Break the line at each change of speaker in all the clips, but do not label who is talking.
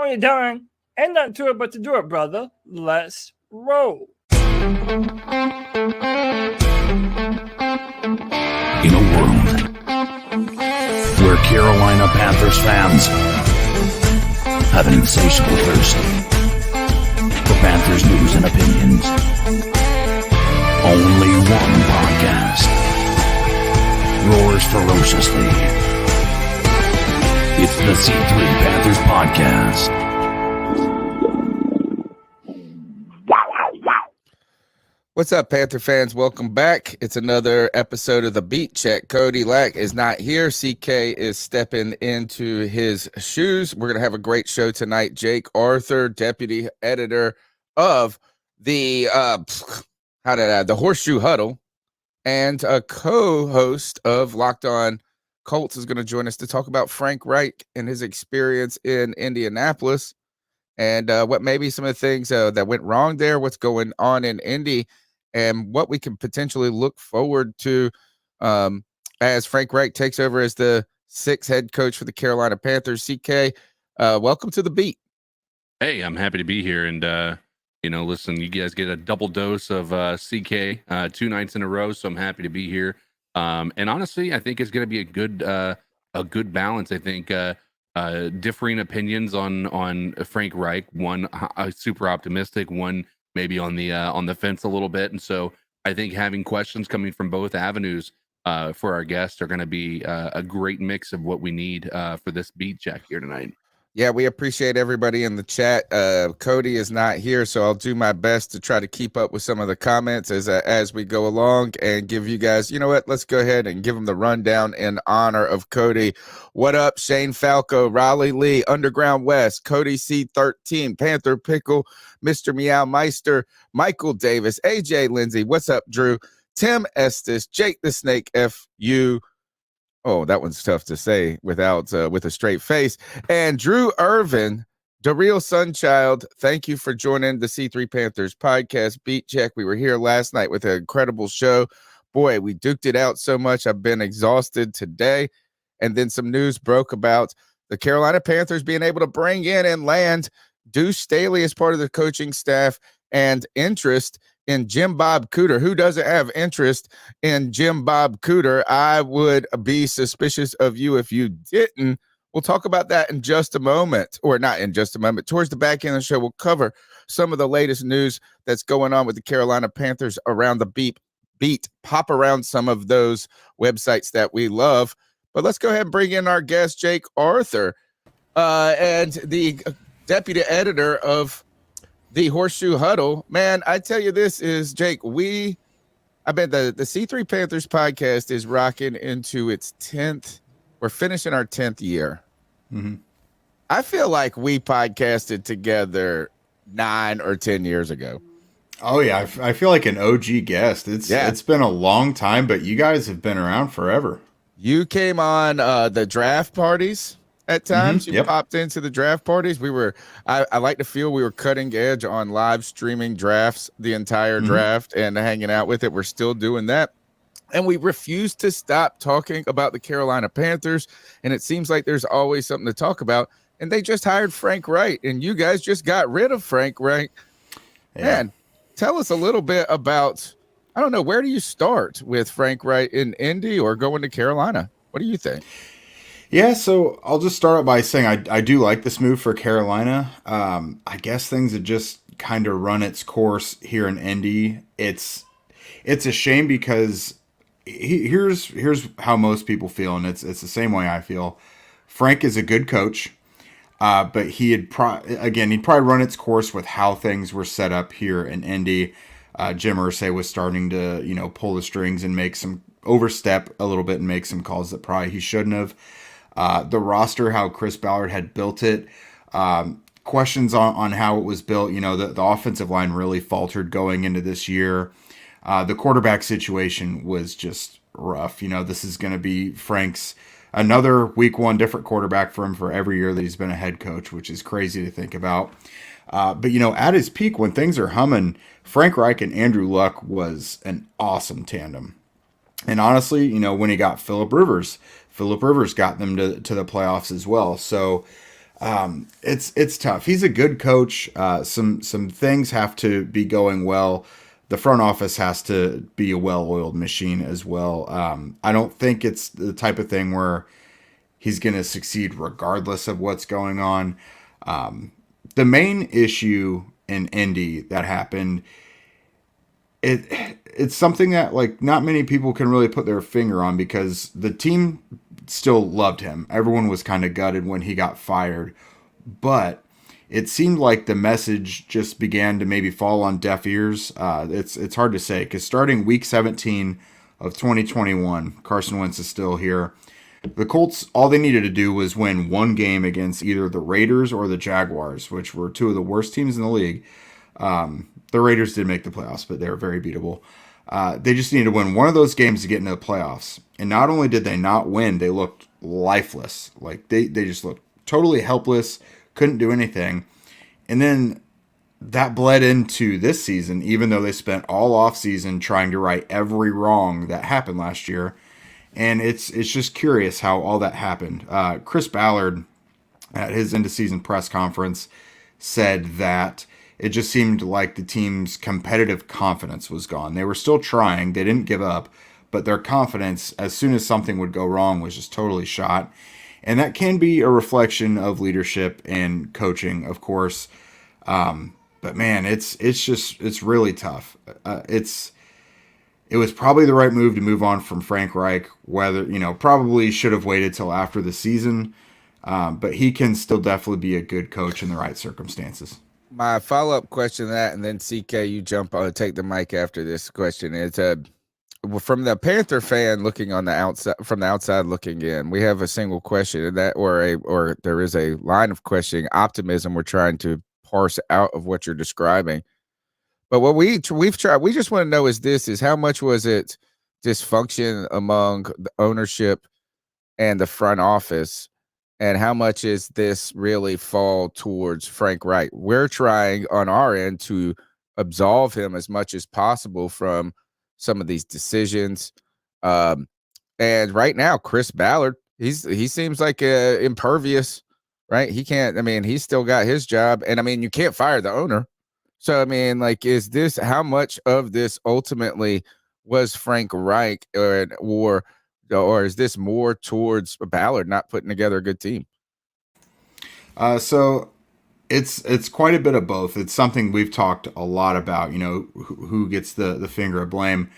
when you're done, ain't nothing to it but to do it, brother. Let's roll.
In a world where Carolina Panthers fans have an insatiable thirst for Panthers news and opinions, only one podcast roars ferociously. It's the C3 Panthers Podcast.
What's up, Panther fans? Welcome back. It's another episode of the BeatCheck. Cody Lack is not here. CK is stepping into his shoes. We're going to have a great show tonight. Jake Arthur, deputy editor of the Horseshoe Huddle, and a co-host of Locked On Colts is going to join us to talk about Frank Reich and his experience in Indianapolis and what maybe some of the things that went wrong there, what's going on in Indy, and what we can potentially look forward to as Frank Reich takes over as the sixth head coach for the Carolina Panthers. CK, welcome to the beat.
Hey, I'm happy to be here. And, listen, you guys get a double dose of CK 2 nights in a row, so I'm happy to be here. And honestly, I think it's going to be a good balance. I think differing opinions on Frank Reich, one super optimistic, one maybe on the fence a little bit. And so I think having questions coming from both avenues for our guests are going to be a great mix of what we need for this beat check here tonight.
Yeah, we appreciate everybody in the chat. Cody is not here, so I'll do my best to try to keep up with some of the comments as we go along and give you guys, you know what, let's go ahead and give them the rundown in honor of Cody. What up, Shane Falco, Raleigh Lee, Underground West, Cody C13, Panther Pickle, Mr. Meow Meister, Michael Davis, AJ Lindsay, what's up, Drew, Tim Estes, Jake the Snake FU. Oh, that one's tough to say with a straight face. And Drew Irvin, the real Sunchild, thank you for joining the C3 Panthers podcast Beat Check. We were here last night with an incredible show. Boy, we duked it out so much. I've been exhausted today. And then some news broke about the Carolina Panthers being able to bring in and land Deuce Staley as part of the coaching staff and interest in Jim Bob Cooter. Who doesn't have interest in Jim Bob Cooter? I would be suspicious of you if you didn't. We'll talk about that in just a moment, or not in just a moment. Towards the back end of the show, we'll cover some of the latest news that's going on with the Carolina Panthers around the beat, pop around some of those websites that we love. But let's go ahead and bring in our guest, Jake Arthur, and the deputy editor of the Horseshoe Huddle. Man, I tell you, this is Jake. The C3 Panthers podcast is rocking into its 10th. We're finishing our 10th year. Mm-hmm. I feel like we podcasted together 9 or 10 years ago.
Oh yeah, I feel like an OG guest. It's been a long time, but you guys have been around forever.
You came on the draft parties. At times, you popped into the draft parties. I like to feel we were cutting edge on live streaming drafts, the entire draft, and hanging out with it. We're still doing that. And we refuse to stop talking about the Carolina Panthers. And it seems like there's always something to talk about. And they just hired Frank Reich, and you guys just got rid of Frank Reich. Yeah. Man, tell us a little bit about, I don't know, where do you start with Frank Reich in Indy or going to Carolina? What do you think?
Yeah, so I'll just start out by saying I do like this move for Carolina. I guess things have just kind of run its course here in Indy. It's a shame because here's how most people feel, and it's the same way I feel. Frank is a good coach, but he'd probably run its course with how things were set up here in Indy. Jim Irsay was starting to pull the strings and make some overstep a little bit and make some calls that probably he shouldn't have. The roster, how Chris Ballard had built it, questions on how it was built. The offensive line really faltered going into this year. The quarterback situation was just rough. This is going to be Frank's another week one different quarterback for him for every year that he's been a head coach, which is crazy to think about. But at his peak, when things are humming, Frank Reich and Andrew Luck was an awesome tandem. And honestly, when he got Phillip Rivers got them to the playoffs as well. So It's tough. He's a good coach. Some things have to be going well. The front office has to be a well-oiled machine as well. I don't think it's the type of thing where he's going to succeed regardless of what's going on. The main issue in Indy that happened, it's something that like not many people can really put their finger on because the team still loved him. Everyone was kind of gutted when he got fired, but it seemed like the message just began to maybe fall on deaf ears. It's hard to say because starting week 17 of 2021, Carson Wentz is still here. The Colts, all they needed to do was win one game against either the Raiders or the Jaguars, which were two of the worst teams in the league. The Raiders did make the playoffs, but they were very beatable. They just needed to win one of those games to get into the playoffs. And not only did they not win, they looked lifeless. Like they just looked totally helpless, couldn't do anything. And then that bled into this season, even though they spent all offseason trying to right every wrong that happened last year. And it's just curious how all that happened. Chris Ballard, at his end of season press conference, said that it just seemed like the team's competitive confidence was gone. They were still trying. They didn't give up. But their confidence, as soon as something would go wrong, was just totally shot. And that can be a reflection of leadership and coaching, of course. But man, it's really tough. It was probably the right move to move on from Frank Reich. Whether probably should have waited till after the season, but he can still definitely be a good coach in the right circumstances.
My follow-up question to that, and then CK, you jump on, take the mic after this question, is from the Panther fan looking on the outside, from the outside looking in, we have a single question, and that, or there is a line of questioning, optimism we're trying to parse out of what you're describing. But what we've tried, we just want to know is how much was it dysfunction among the ownership and the front office, and how much is this really fall towards Frank Reich? We're trying on our end to absolve him as much as possible from some of these decisions. And right now, Chris Ballard, he seems like impervious, right? He can't, he's still got his job. And you can't fire the owner. So, is this, how much of this ultimately was Frank Reich or is this more towards Ballard not putting together a good team?
So it's quite a bit of both. It's something we've talked a lot about, who gets the finger of blame.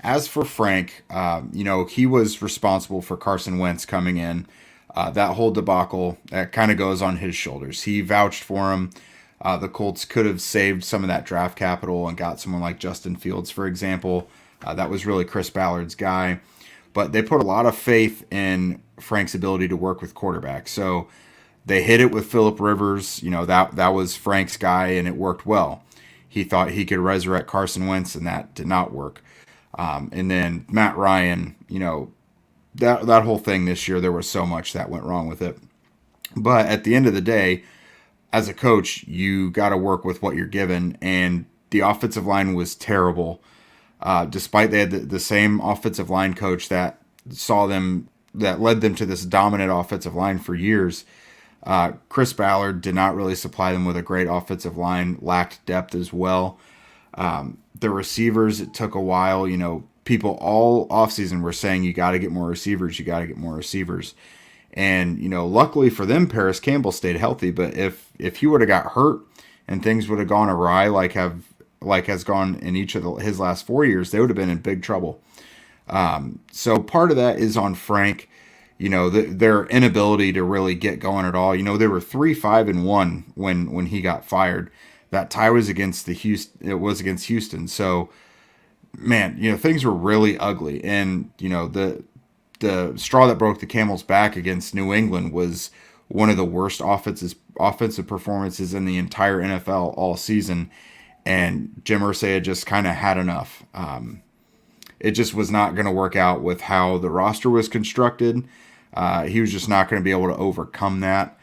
As for Frank, he was responsible for Carson Wentz coming in. That whole debacle, that kind of goes on his shoulders. He vouched for him. The Colts could have saved some of that draft capital and got someone like Justin Fields, for example. That was really Chris Ballard's guy. But they put a lot of faith in Frank's ability to work with quarterbacks. So they hit it with Phillip Rivers. That was Frank's guy, and it worked well. He thought he could resurrect Carson Wentz, and that did not work. And then Matt Ryan, that whole thing this year, there was so much that went wrong with it. But at the end of the day, as a coach, you got to work with what you're given, and the offensive line was terrible. Despite they had the same offensive line coach that led them to this dominant offensive line for years. Chris Ballard did not really supply them with a great offensive line, lacked depth as well. The receivers, it took a while. People all offseason were saying, you got to get more receivers, And, luckily for them, Paris Campbell stayed healthy. But if he would have got hurt and things would have gone awry like has gone in each of his last 4 years, they would have been in big trouble. So part of that is on Frank, their inability to really get going at all. They were 3-5-1 when he got fired. That tie was against Houston. So, man, things were really ugly. And, the straw that broke the camel's back against New England was one of the worst offensive performances in the entire NFL all season. And Jim Irsay had just kind of had enough. It just was not going to work out with how the roster was constructed. He was just not going to be able to overcome that.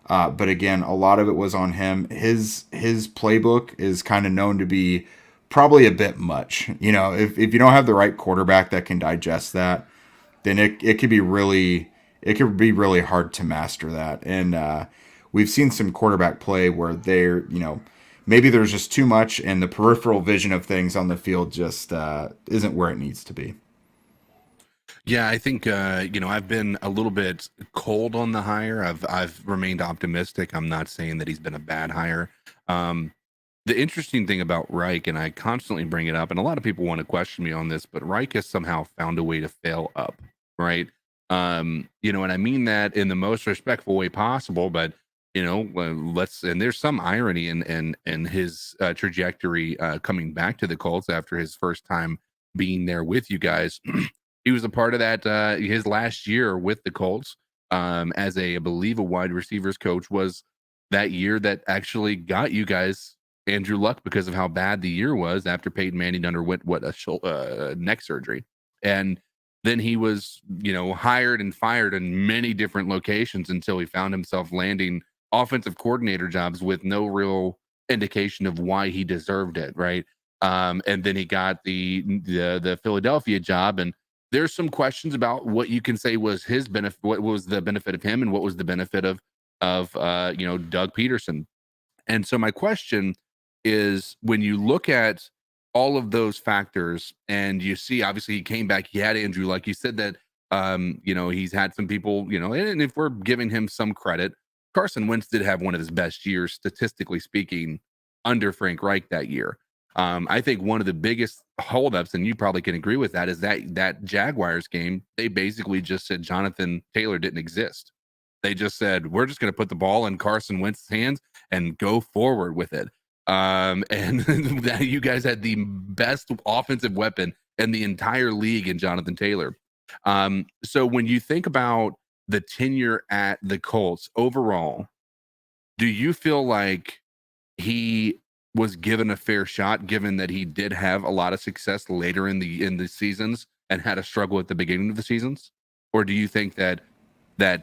But again, a lot of it was on him. His playbook is kind of known to be probably a bit much. If you don't have the right quarterback that can digest that, then it could be really hard to master that. And we've seen some quarterback play where they're, maybe there's just too much and the peripheral vision of things on the field just isn't where it needs to be.
Yeah, I think I've been a little bit cold on the hire. I've remained optimistic. I'm not saying that he's been a bad hire. The interesting thing about Reich, and I constantly bring it up, and a lot of people want to question me on this, but Reich has somehow found a way to fail up, right? And I mean that in the most respectful way possible, but and there's some irony in his trajectory coming back to the Colts after his first time being there with you guys. He was a part of that his last year with the Colts as I believe a wide receivers coach was that year that actually got you guys Andrew Luck because of how bad the year was after Peyton Manning underwent a neck surgery. And then he was, hired and fired in many different locations until he found himself landing offensive coordinator jobs with no real indication of why he deserved it, right? And then he got the Philadelphia job, and there's some questions about what you can say was his benefit, what was the benefit of him, and what was the benefit of Doug Peterson. And so my question is, when you look at all of those factors and you see, obviously he came back, he had Andrew, like you said that, he's had some people, and if we're giving him some credit, Carson Wentz did have one of his best years, statistically speaking, under Frank Reich that year. I think one of the biggest holdups, and you probably can agree with that, is that Jaguars game, they basically just said Jonathan Taylor didn't exist. They just said, we're just going to put the ball in Carson Wentz's hands and go forward with it. And that you guys had the best offensive weapon in the entire league in Jonathan Taylor. So when you think about the tenure at the Colts overall, do you feel like he was given a fair shot, given that he did have a lot of success later in the seasons and had a struggle at the beginning of the seasons? Or do you think that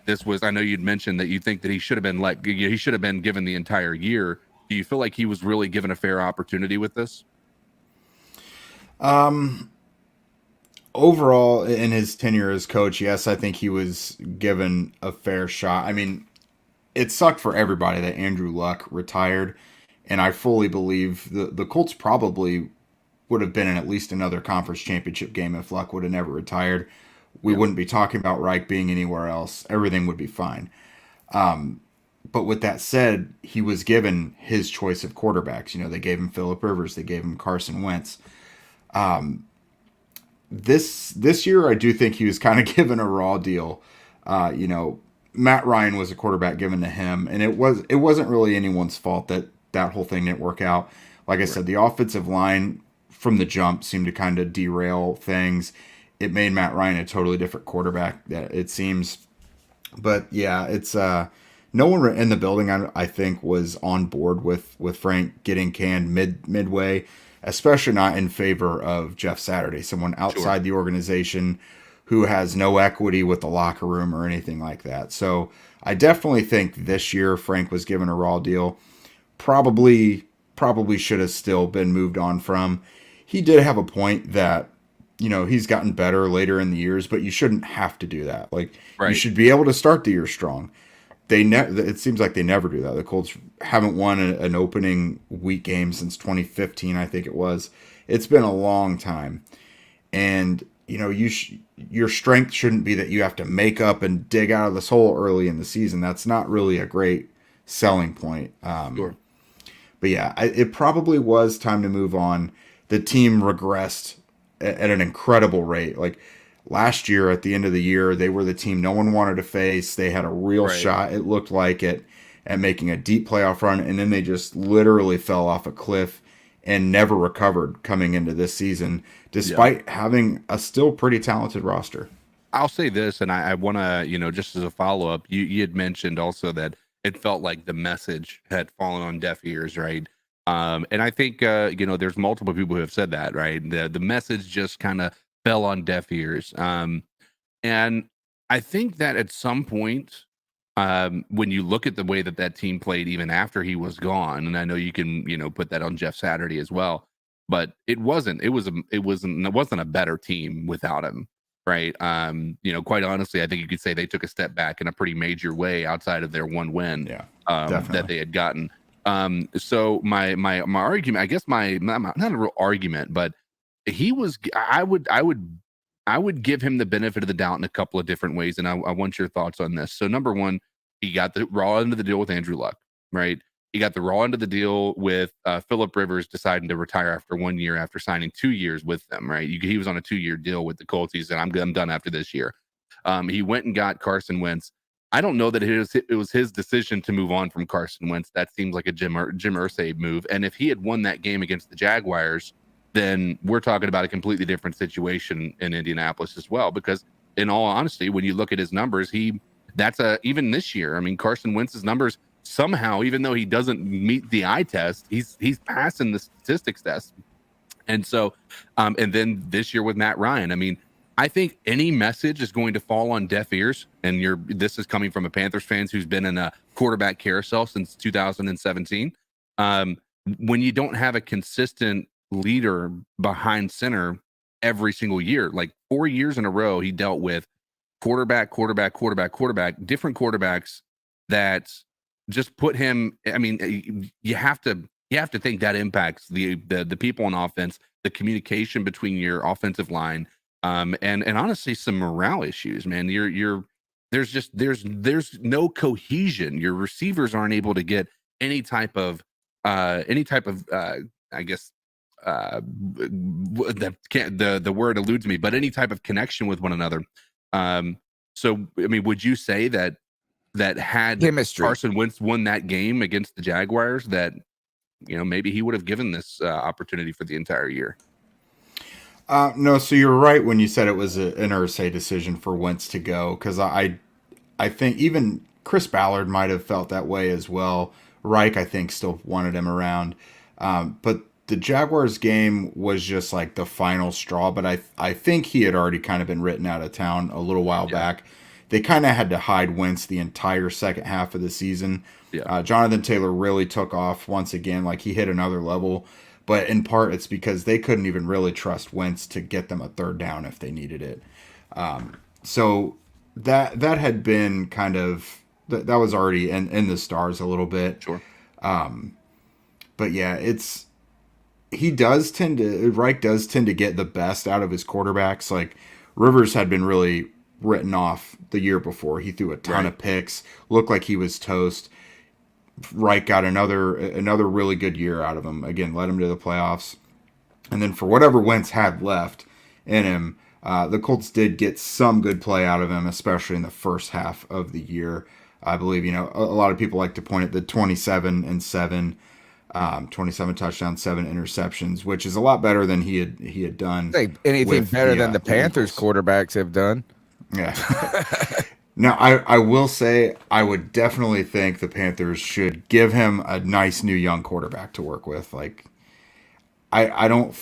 this was, I know you'd mentioned that you think that he should have been given the entire year. Do you feel like he was really given a fair opportunity with this?
Overall, in his tenure as coach, yes, I think he was given a fair shot. I mean, it sucked for everybody that Andrew Luck retired, and I fully believe the Colts probably would have been in at least another conference championship game if Luck would have never retired. We wouldn't be talking about Reich being anywhere else. Everything would be fine. But with that said, he was given his choice of quarterbacks. They gave him Phillip Rivers. They gave him Carson Wentz. This year, I do think he was kind of given a raw deal. Matt Ryan was a quarterback given to him, and it wasn't really anyone's fault that whole thing didn't work out. Like I said, the offensive line from the jump seemed to kind of derail things. It made Matt Ryan a totally different quarterback, it seems. But yeah, it's no one in the building, I think, was on board with Frank getting canned midway, especially not in favor of Jeff Saturday, someone outside the organization who has no equity with the locker room or anything like that. So I definitely think this year Frank was given a raw deal. Probably should have still been moved on from. He did have a point that, he's gotten better later in the years, but you shouldn't have to do that. Like, You should be able to start the year strong. It seems like they never do that. The Colts haven't won an opening week game since 2015, I think it was. It's been a long time. And, your strength shouldn't be that you have to make up and dig out of this hole early in the season. That's not really a great selling point.
Sure.
But yeah, it probably was time to move on. The team regressed at an incredible rate. Like last year, at the end of the year, they were the team no one wanted to face. They had a real shot, it looked like it, at making a deep playoff run, and then they just literally fell off a cliff and never recovered coming into this season, despite having a still pretty talented roster.
I'll say this, and I want to, just as a follow-up, you had mentioned also that it felt like the message had fallen on deaf ears, right? And I think, there's multiple people who have said that, right? The message just kind of fell on deaf ears. And I think that at some point, when you look at the way that team played even after he was gone, and I know you can, put that on Jeff Saturday as well, but it wasn't a better team without him. right? Quite honestly, I think you could say they took a step back in a pretty major way outside of their one win that they had gotten. So my argument, I guess not a real argument, but I would give him the benefit of the doubt in a couple of different ways, and I want your thoughts on this. So number one, he got the raw end of the deal with Andrew Luck, right? He got the raw end of the deal with Phillip Rivers deciding to retire after 1 year after signing 2 years with them, right? He was on a 2-year deal with the Colts. He said, I'm done after this year. He went and got Carson Wentz. I don't know that it was his decision to move on from Carson Wentz. That seems like a Jim Irsay move. And if he had won that game against the Jaguars, then we're talking about a completely different situation in Indianapolis as well. Because in all honesty, when you look at his numbers, even this year, I mean, Carson Wentz's numbers somehow, even though he doesn't meet the eye test, he's passing the statistics test. And so, and then this year with Matt Ryan, I mean, I think any message is going to fall on deaf ears. And this is coming from a Panthers fan who's been in a quarterback carousel since 2017. When you don't have a consistent leader behind center every single year, like 4 years in a row, he dealt with quarterback, different quarterbacks that just put him. I mean, you have to think that impacts the people on offense, the communication between your offensive line, and honestly some morale issues, man. There's no cohesion. Your receivers aren't able to get any type of I guess the word eludes me, but any type of connection with one another. So I mean, would you say that had
Chemistry.
Carson Wentz won that game against the Jaguars, that maybe he would have given this opportunity for the entire year?
No, so you're right when you said it was an Irsay decision for Wentz to go, because I think even Chris Ballard might have felt that way as well. Reich, I think, still wanted him around. But the Jaguars game was just like the final straw, but I think he had already kind of been written out of town a little while back. They kind of had to hide Wentz the entire second half of the season. Yeah. Jonathan Taylor really took off once again, like he hit another level. But in part, it's because they couldn't even really trust Wentz to get them a third down if they needed it. So that had been kind of that was already in the stars a little bit.
Sure.
But yeah, Reich does tend to get the best out of his quarterbacks. Like Rivers had been really written off the year before. He threw a ton of picks, looked like he was toast. Reich got another really good year out of him. Again, led him to the playoffs. And then for whatever Wentz had left in him, the Colts did get some good play out of him, especially in the first half of the year. I believe, a lot of people like to point at the 27-7, 27 touchdowns, 7 interceptions, which is a lot better than he had done.
Anything better than the Panthers quarterbacks have done.
Yeah. Now, I will say I would definitely think the Panthers should give him a nice new young quarterback to work with. Like, I don't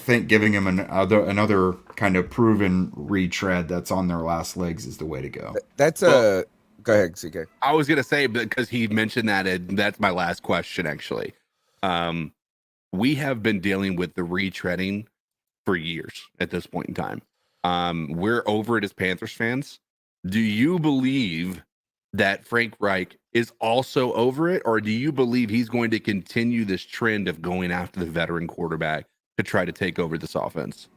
think giving him another kind of proven retread that's on their last legs is the way to go.
Go ahead, CK.
I was gonna say, because he mentioned that, and that's my last question actually. We have been dealing with the retreading for years at this point in time. We're over it as Panthers fans. Do you believe that Frank Reich is also over it, or do you believe he's going to continue this trend of going after the veteran quarterback to try to take over this offense?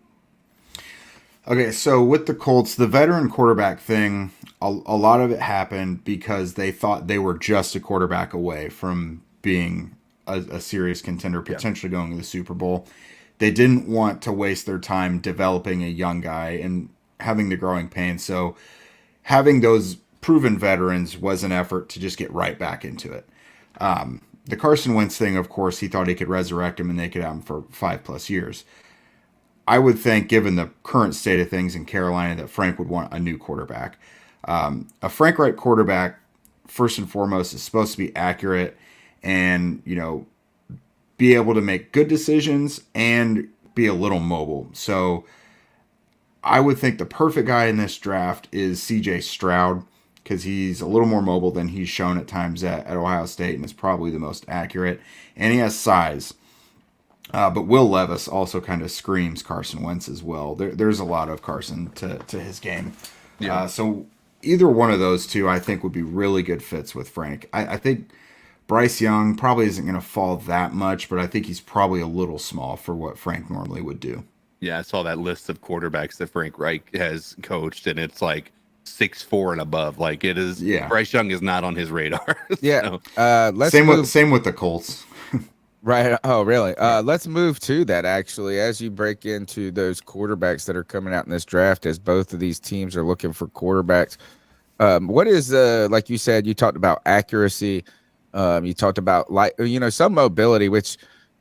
Okay, so with the Colts, the veteran quarterback thing, a lot of it happened because they thought they were just a quarterback away from being a serious contender, potentially going to the Super Bowl. They didn't want to waste their time developing a young guy and having the growing pains. So having those proven veterans was an effort to just get right back into it. The Carson Wentz thing, of course, he thought he could resurrect him and they could have him for 5+ years. I would think, given the current state of things in Carolina, that Frank would want a new quarterback. A Frank Reich quarterback, first and foremost, is supposed to be accurate and, be able to make good decisions and be a little mobile. So I would think the perfect guy in this draft is CJ Stroud, because he's a little more mobile than he's shown at times at Ohio State and is probably the most accurate. And he has size. But Will Levis also kind of screams Carson Wentz as well. There's a lot of Carson to his game.
Yeah.
So either one of those two, I think, would be really good fits with Frank. I think Bryce Young probably isn't going to fall that much, but I think he's probably a little small for what Frank normally would do.
Yeah, I saw that list of quarterbacks that Frank Reich has coached, and it's like 6'4" and above. Like it is.
Yeah.
Bryce Young is not on his radar.
Yeah.
So,
Let's
same
move.
with the Colts.
Right. Oh, really? Let's move to that actually. As you break into those quarterbacks that are coming out in this draft, as both of these teams are looking for quarterbacks. What is like you said? You talked about accuracy. You talked about some mobility, which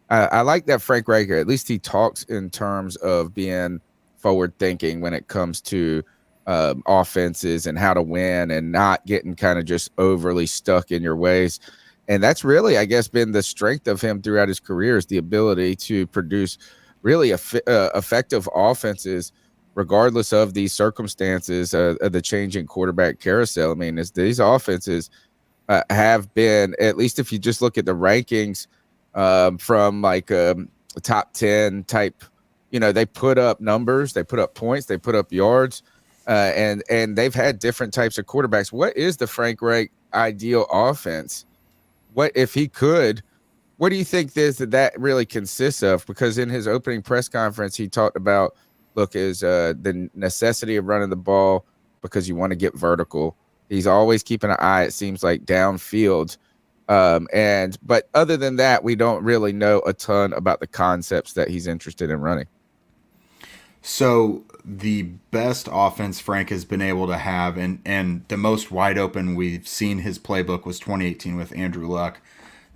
I like that Frank Reich, at least he talks in terms of being forward thinking when it comes to offenses and how to win and not getting kind of just overly stuck in your ways. And that's really, I guess, been the strength of him throughout his career, is the ability to produce really effective offenses, regardless of these circumstances of the changing quarterback carousel. I mean, these offenses have been, at least if you just look at the rankings from like a top 10 type, they put up numbers, they put up points, they put up yards, and they've had different types of quarterbacks. What is the Frank Reich ideal offense? What if he could? What do you think that really consists of? Because in his opening press conference, he talked about, is the necessity of running the ball because you want to get vertical. He's always keeping an eye, it seems like, downfield. But other than that, we don't really know a ton about the concepts that he's interested in running.
So the best offense Frank has been able to have, and the most wide open we've seen his playbook, was 2018 with Andrew Luck.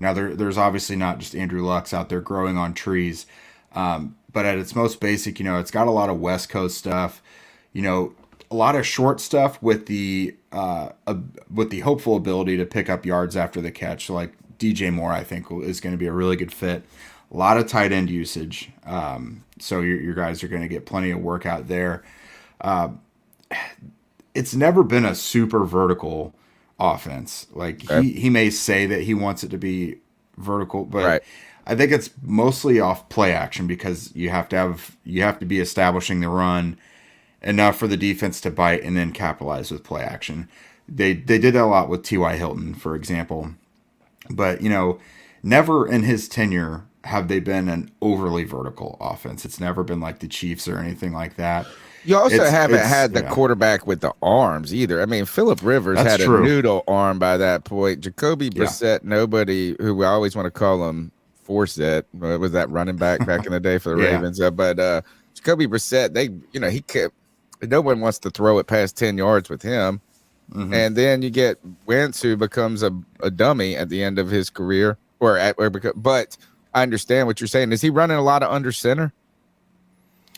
Now there's obviously not just Andrew Lucks out there growing on trees, but at its most basic, it's got a lot of West Coast stuff, a lot of short stuff with the hopeful ability to pick up yards after the catch. So like DJ Moore, I think, is going to be a really good fit. A lot of tight end usage. So your guys are going to get plenty of work out there. It's never been a super vertical offense. Like he may say that he wants it to be vertical, but right. I think it's mostly off play action, because you have to be establishing the run enough for the defense to bite and then capitalize with play action. They did that a lot with T.Y. Hilton, for example. But, never in his tenure have they been an overly vertical offense. It's never been like the Chiefs or anything like that.
You also haven't had the quarterback with the arms either. I mean, Phillip Rivers had a noodle arm by that point. Jacoby Brissett, nobody, who we always want to call him Forsett, was that running back in the day for the Ravens. But Jacoby Brissett, he kept, no one wants to throw it past 10 yards with him. Mm-hmm. And then you get Wentz, who becomes a dummy at the end of his career. But I understand what you're saying. Is he running a lot of under center,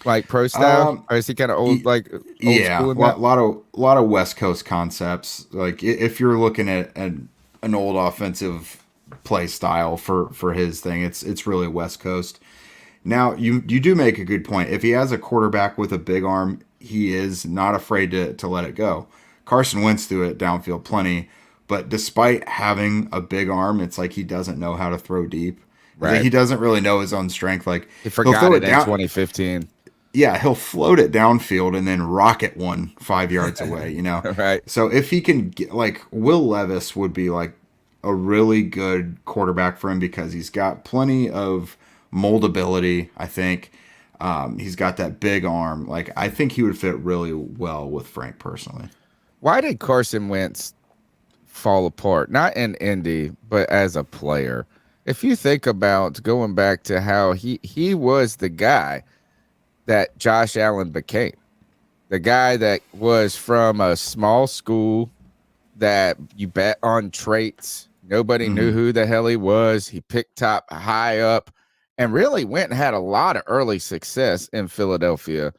like pro style, or is he kind of old school?
A lot of West Coast concepts. Like if you're looking at an old offensive play style for his thing, it's really West Coast. Now you do make a good point. If he has a quarterback with a big arm, he is not afraid to let it go. Carson Wentz threw it downfield plenty, but despite having a big arm, it's like he doesn't know how to throw deep. Right. Like he doesn't really know his own strength. Like
he forgot it in 2015.
Yeah, he'll float it downfield and then rocket 5 yards away,
Right.
So if he can get, like, Will Levis would be like a really good quarterback for him, because he's got plenty of moldability, I think. He's got that big arm. Like, I think he would fit really well with Frank personally.
Why did Carson Wentz fall apart? Not in Indy, but as a player. If you think about going back to how he was the guy that Josh Allen became, the guy that was from a small school that you bet on traits. Nobody knew who the hell he was. He picked top high up and really went and had a lot of early success in Philadelphia,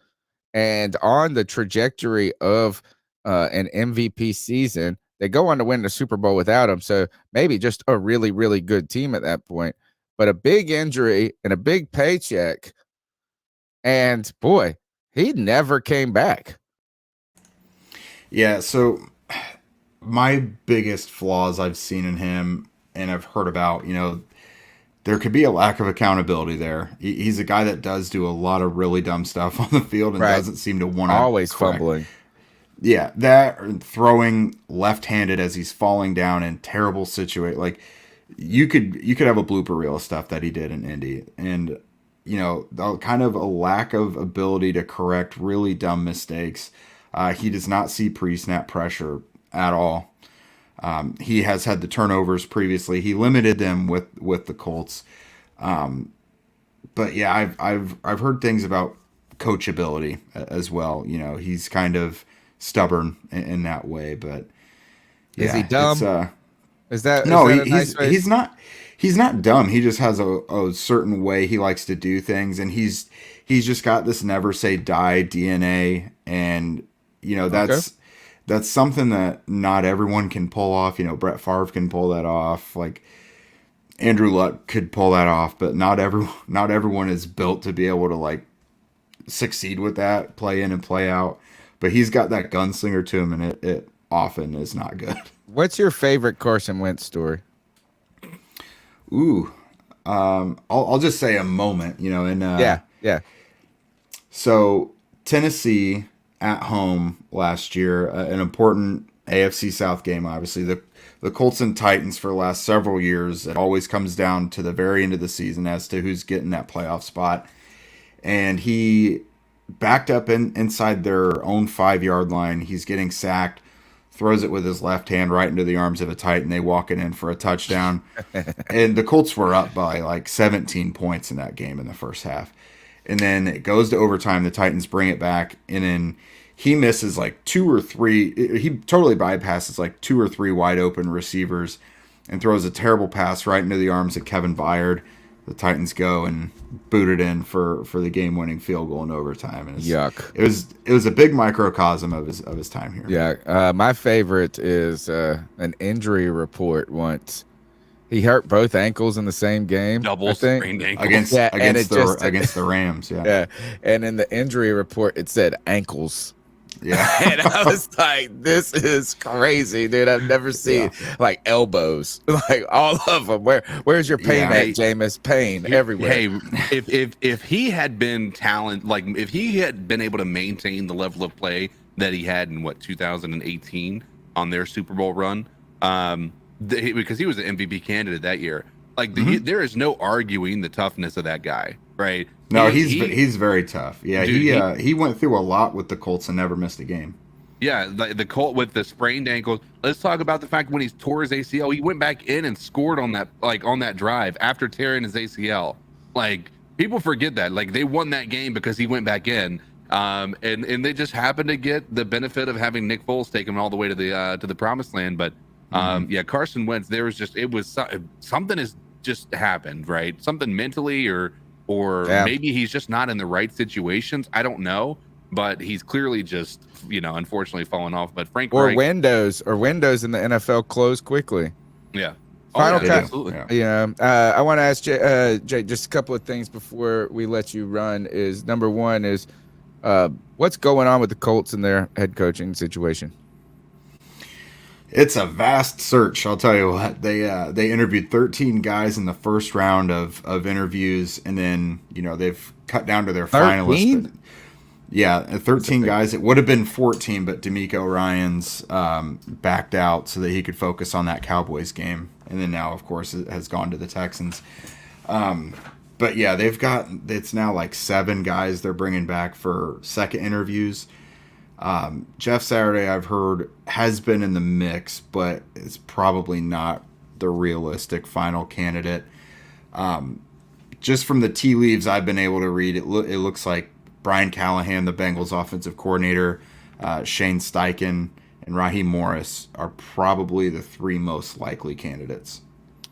and on the trajectory of an MVP season. They go on to win the Super Bowl without him, so maybe just a really, really good team at that point. But a big injury and a big paycheck, and boy, he never came back.
Yeah, so my biggest flaws I've seen in him and I've heard about, there could be a lack of accountability there. He's a guy that does do a lot of really dumb stuff on the field and doesn't seem to want to
always fumbling.
Yeah, that or throwing left-handed as he's falling down in terrible situation. Like you could have a blooper reel of stuff that he did in Indy, and kind of a lack of ability to correct really dumb mistakes. He does not see pre-snap pressure at all. He has had the turnovers previously. He limited them with the Colts. But yeah, I've heard things about coachability as well. He's kind of stubborn in that way. But yeah,
is he dumb? Is that
he's not. He's not dumb. He just has a certain way he likes to do things, and he's just got this never say die DNA, and that's something that not everyone can pull off. Brett Favre can pull that off. Like Andrew Luck could pull that off, but not everyone is built to be able to like succeed with that, play in and play out. But he's got that gunslinger to him, and it often is not good.
What's your favorite Carson Wentz story?
Ooh, I'll just say a moment,
yeah.
So Tennessee at home last year, an important AFC South game. Obviously, the Colts and Titans for the last several years. It always comes down to the very end of the season as to who's getting that playoff spot. And he backed up inside their own 5-yard line. He's getting sacked. Throws it with his left hand right into the arms of a Titan. They walk it in for a touchdown. And the Colts were up by like 17 points in that game in the first half. And then it goes to overtime. The Titans bring it back. And then he misses like 2 or 3. He totally bypasses like 2 or 3 wide open receivers and throws a terrible pass right into the arms of Kevin Byard. The Titans go and boot it in for the game-winning field goal in overtime. And
yuck!
It was a big microcosm of his time here.
Yeah, my favorite is an injury report once. He hurt both ankles in the same game.
Double sprained ankles
against the Rams. Yeah,
yeah. And in the injury report, it said ankles.
Yeah,
and I was like, "This is crazy, dude! I've never seen like elbows, like all of them. Where's your pain at, Jameis? Pain everywhere."
Hey, if he had been if he had been able to maintain the level of play that he had in 2018 on their Super Bowl run, because he was an MVP candidate that year. Like there is no arguing the toughness of that guy, right?
No, he's very tough. Yeah, dude, he went through a lot with the Colts and never missed a game.
Yeah, the Colt with the sprained ankles. Let's talk about the fact when he tore his ACL, he went back in and scored on that drive after tearing his ACL. Like people forget that. Like they won that game because he went back in. And they just happened to get the benefit of having Nick Foles take him all the way to the promised land. But yeah, Carson Wentz, something has just happened, right? Something mentally or maybe he's just not in the right situations. I don't know, but he's clearly just, unfortunately fallen off. But Frank Reich,
windows in the NFL close quickly.
Yeah.
Final cut.
Absolutely.
Yeah. I want to ask Jay just a couple of things before we let you run. Is number one is what's going on with the Colts and their head coaching situation?
It's a vast search, I'll tell you what. They interviewed 13 guys in the first round of interviews, and then they've cut down to their
13?
finalists. Yeah, 13 guys. It would have been 14, but D'Amico Ryans backed out so that he could focus on that Cowboys game, and then now, of course, it has gone to the Texans. But yeah, it's now like 7 guys they're bringing back for second interviews. Jeff Saturday, I've heard, has been in the mix, but it's probably not the realistic final candidate. Just from the tea leaves I've been able to read, it looks like Brian Callahan, the Bengals offensive coordinator, Shane Steichen, and Raheem Morris are probably the 3 most likely candidates.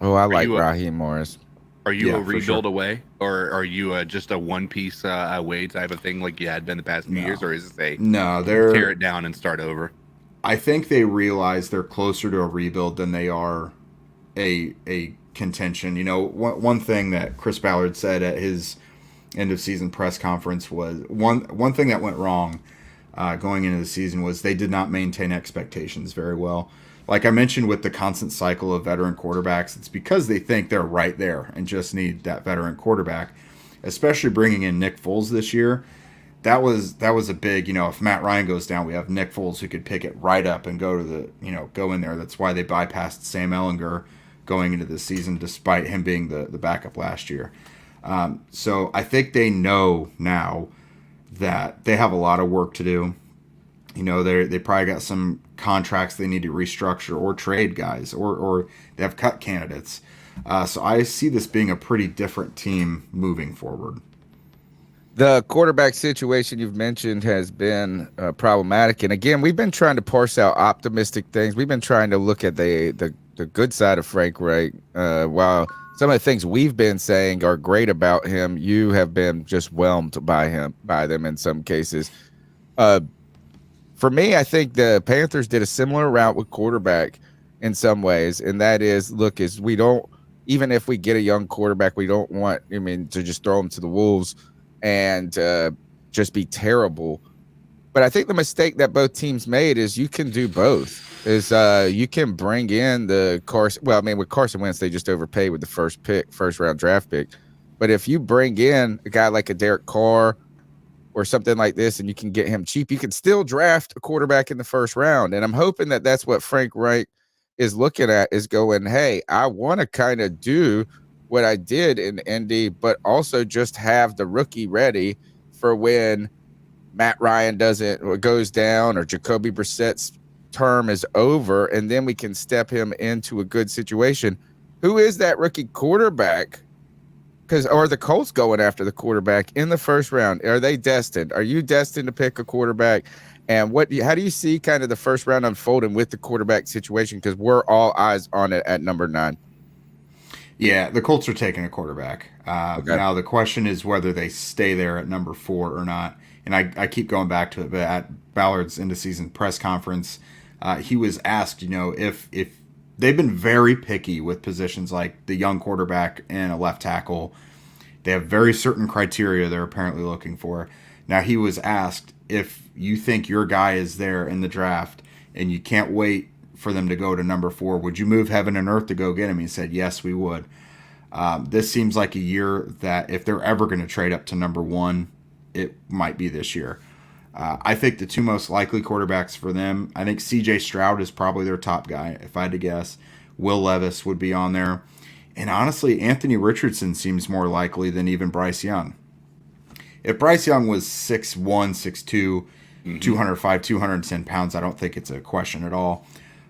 Oh, I like Raheem Morris.
Are you a rebuild away, or are you just a one-piece away type of thing like you had been the past few years, or is this they're tear it down and start over?
I think they realize they're closer to a rebuild than they are a contention. One thing that Chris Ballard said at his end of season press conference was one thing that went wrong going into the season was they did not maintain expectations very well. Like I mentioned with the constant cycle of veteran quarterbacks, it's because they think they're right there and just need that veteran quarterback, especially bringing in Nick Foles this year. That was a big, if Matt Ryan goes down, we have Nick Foles who could pick it right up and go in there. That's why they bypassed Sam Ehlinger going into the season, despite him being the backup last year. So I think they know now that they have a lot of work to do. They probably got some contracts they need to restructure or trade guys, or they have cut candidates. So I see this being a pretty different team moving forward.
The quarterback situation you've mentioned has been problematic. And again, we've been trying to parse out optimistic things. We've been trying to look at the good side of Frank Reich. While some of the things we've been saying are great about him, you have been just whelmed by them in some cases. For me, I think the Panthers did a similar route with quarterback in some ways. And that is, even if we get a young quarterback, we don't want, to just throw him to the wolves and just be terrible. But I think the mistake that both teams made is you can do both. You can bring in with Carson Wentz, they just overpaid with the first round draft pick. But if you bring in a guy like a Derek Carr or something like this and you can get him cheap, you can still draft a quarterback in the first round. And I'm hoping that that's what Frank Reich is looking at, is going, hey, I want to kind of do what I did in Indy, but also just have the rookie ready for when Matt Ryan goes down or Jacoby Brissett's term is over, and then we can step him into a good situation. Who is that rookie quarterback? Are the Colts going after the quarterback in the first round? Are they destined? Are you destined to pick a quarterback? And how do you see kind of the first round unfolding with the quarterback situation? Because we're all eyes on it at number 9.
Yeah, the Colts are taking a quarterback.
Okay.
Now, the question is whether they stay there at number 4 or not. And I keep going back to it, but at Ballard's end-of-season press conference, he was asked, if they've been very picky with positions like the young quarterback and a left tackle. They have very certain criteria they're apparently looking for. Now, he was asked, if you think your guy is there in the draft and you can't wait for them to go to number 4, would you move heaven and earth to go get him? He said, yes, we would. This seems like a year that if they're ever going to trade up to number 1, it might be this year. I think the two most likely quarterbacks for them, I think C.J. Stroud is probably their top guy, if I had to guess. Will Levis would be on there. And honestly, Anthony Richardson seems more likely than even Bryce Young. If Bryce Young was 6'1", 6'2", 205, 210 pounds, I don't think it's a question at all.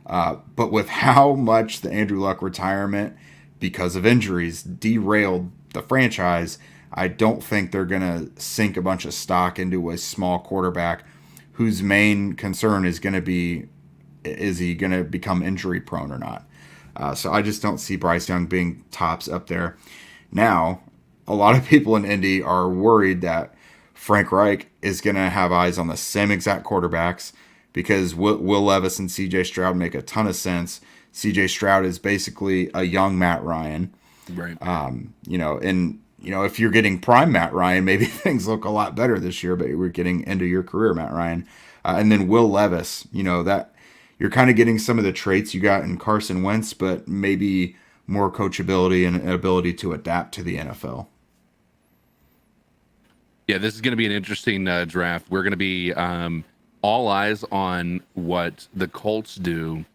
But with how much the Andrew Luck retirement, because of injuries, derailed the franchise, I don't think they're going to sink a bunch of stock into a small quarterback whose main concern is going to be, is he going to become injury prone or not? So I just don't see Bryce Young being tops up there. Now, a lot of people in Indy are worried that Frank Reich is going to have eyes on the same exact quarterbacks, because Will Levis and C.J. Stroud make a ton of sense. C.J. Stroud is basically a young Matt Ryan.
Right.
If you're getting prime Matt Ryan, maybe things look a lot better this year, but we're getting end of your career Matt Ryan. And then Will Levis, that you're kind of getting some of the traits you got in Carson Wentz, but maybe more coachability and ability to adapt to the NFL.
Yeah, this is going to be an interesting draft. We're going to be all eyes on what the Colts do.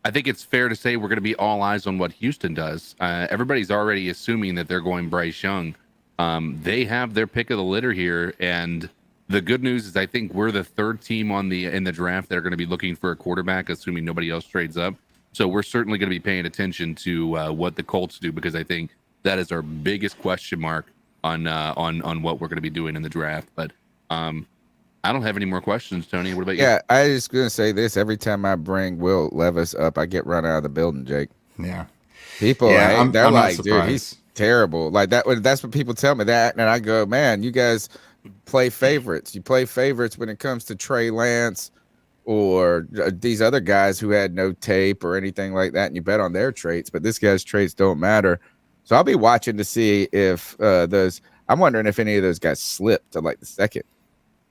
I think it's fair to say we're going to be all eyes on what Houston does. Everybody's already assuming that they're going Bryce Young. They have their pick of the litter here, and the good news is I think we're the third team in the draft that are going to be looking for a quarterback, assuming nobody else trades up. So we're certainly going to be paying attention to what the Colts do, because I think that is our biggest question mark on what we're going to be doing in the draft. But I don't have any more questions, Tony. What about you?
Yeah, I was going to say this. Every time I bring Will Levis up, I get run out of the building, Jake.
Yeah.
People,
I'm
like,
not
dude, he's terrible. Like that. That's what people tell me that. And I go, man, you guys play favorites. You play favorites when it comes to Trey Lance or these other guys who had no tape or anything like that. And you bet on their traits, but this guy's traits don't matter. So I'll be watching to see if I'm wondering if any of those guys slipped to like the second.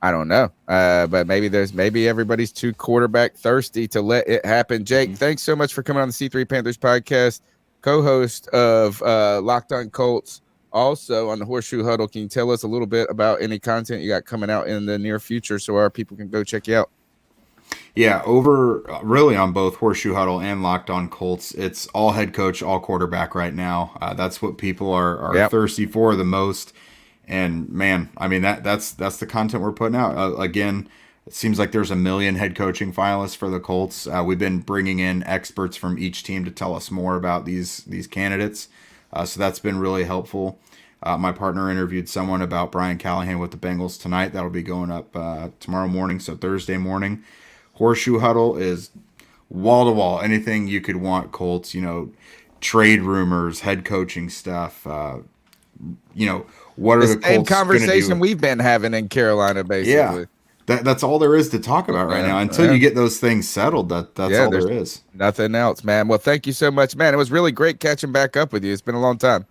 I don't know. But maybe everybody's too quarterback thirsty to let it happen. Jake, thanks so much for coming on the C3 Panthers podcast, co-host of Locked On Colts, also on the Horseshoe Huddle. Can you tell us a little bit about any content you got coming out in the near future so our people can go check you out?
Yeah, over really on both Horseshoe Huddle and Locked On Colts, it's all head coach, all quarterback right now. That's what people are thirsty for the most. And man, I mean that's the content we're putting out. Again, it seems like there's a million head coaching finalists for the Colts. We've been bringing in experts from each team to tell us more about these candidates. So that's been really helpful. My partner interviewed someone about Brian Callahan with the Bengals tonight. That'll be going up tomorrow morning, so Thursday morning. Horseshoe Huddle is wall to wall. Anything you could want, Colts. Trade rumors, head coaching stuff. What are the
same
Colts
conversation we've been having in Carolina, basically.
Yeah, that's all there is to talk about right now. Until you get those things settled, that's all there is.
Nothing else, man. Well, thank you so much, man. It was really great catching back up with you. It's been a long time.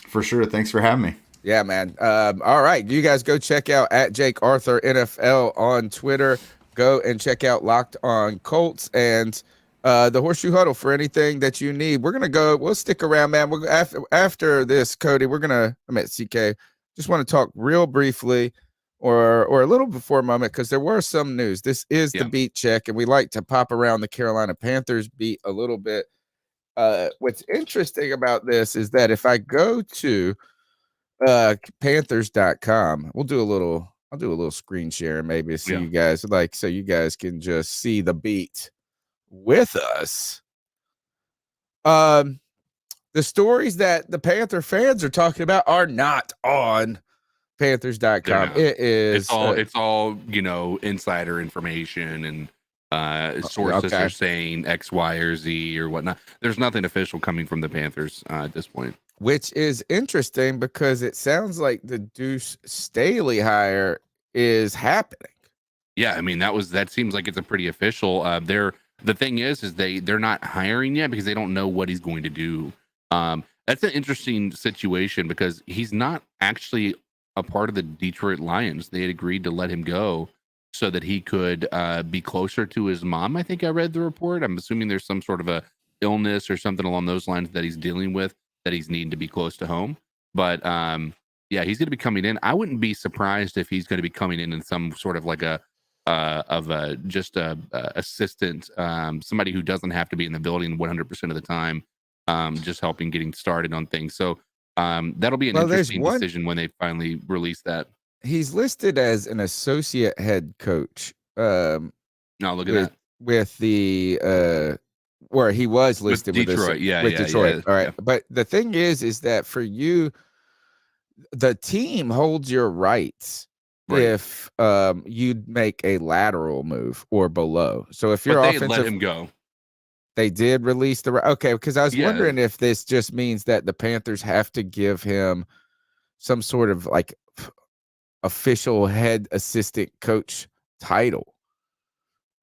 For sure. Thanks for having me.
Yeah, man. All right, you guys go check out at Jake Arthur NFL on Twitter. Go and check out Locked On Colts and the Horseshoe Huddle for anything that you need. We'll stick around, man. We're after this, Cody. I'm at CK. Just want to talk real briefly or a little before a moment because there were some news. This is the beat check, and we like to pop around the Carolina Panthers beat a little bit. What's interesting about this is that if I go to Panthers.com, I'll do a little screen share maybe so you guys so you guys can just see the beat with us. The stories that the Panther fans are talking about are not on Panthers.com. It's
all insider information and sources are saying X, Y, or Z or whatnot. There's nothing official coming from the Panthers at this point.
Which is interesting because it sounds like the Deuce Staley hire is happening.
Yeah, I mean that seems like it's a pretty official. The thing is they're not hiring yet because they don't know what he's going to do. That's an interesting situation because he's not actually a part of the Detroit Lions. They had agreed to let him go so that he could be closer to his mom. I think I read the report. I'm assuming there's some sort of a illness or something along those lines that he's dealing with, that he's needing to be close to home. But he's going to be coming in. I wouldn't be surprised if he's going to be coming in some sort of like assistant, somebody who doesn't have to be in the building 100% of the time, just helping getting started on things. So that'll be an interesting decision when they finally release that.
He's listed as an associate head coach.
No, look at that.
With the where he was listed with
Detroit.
With Detroit.
Yeah,
all right. Yeah. But the thing is that for you, the team holds your rights if you'd make a lateral move or below. So if you're offensive,
let him go.
They did release because I was wondering if this just means that the Panthers have to give him some sort of like official head assistant coach title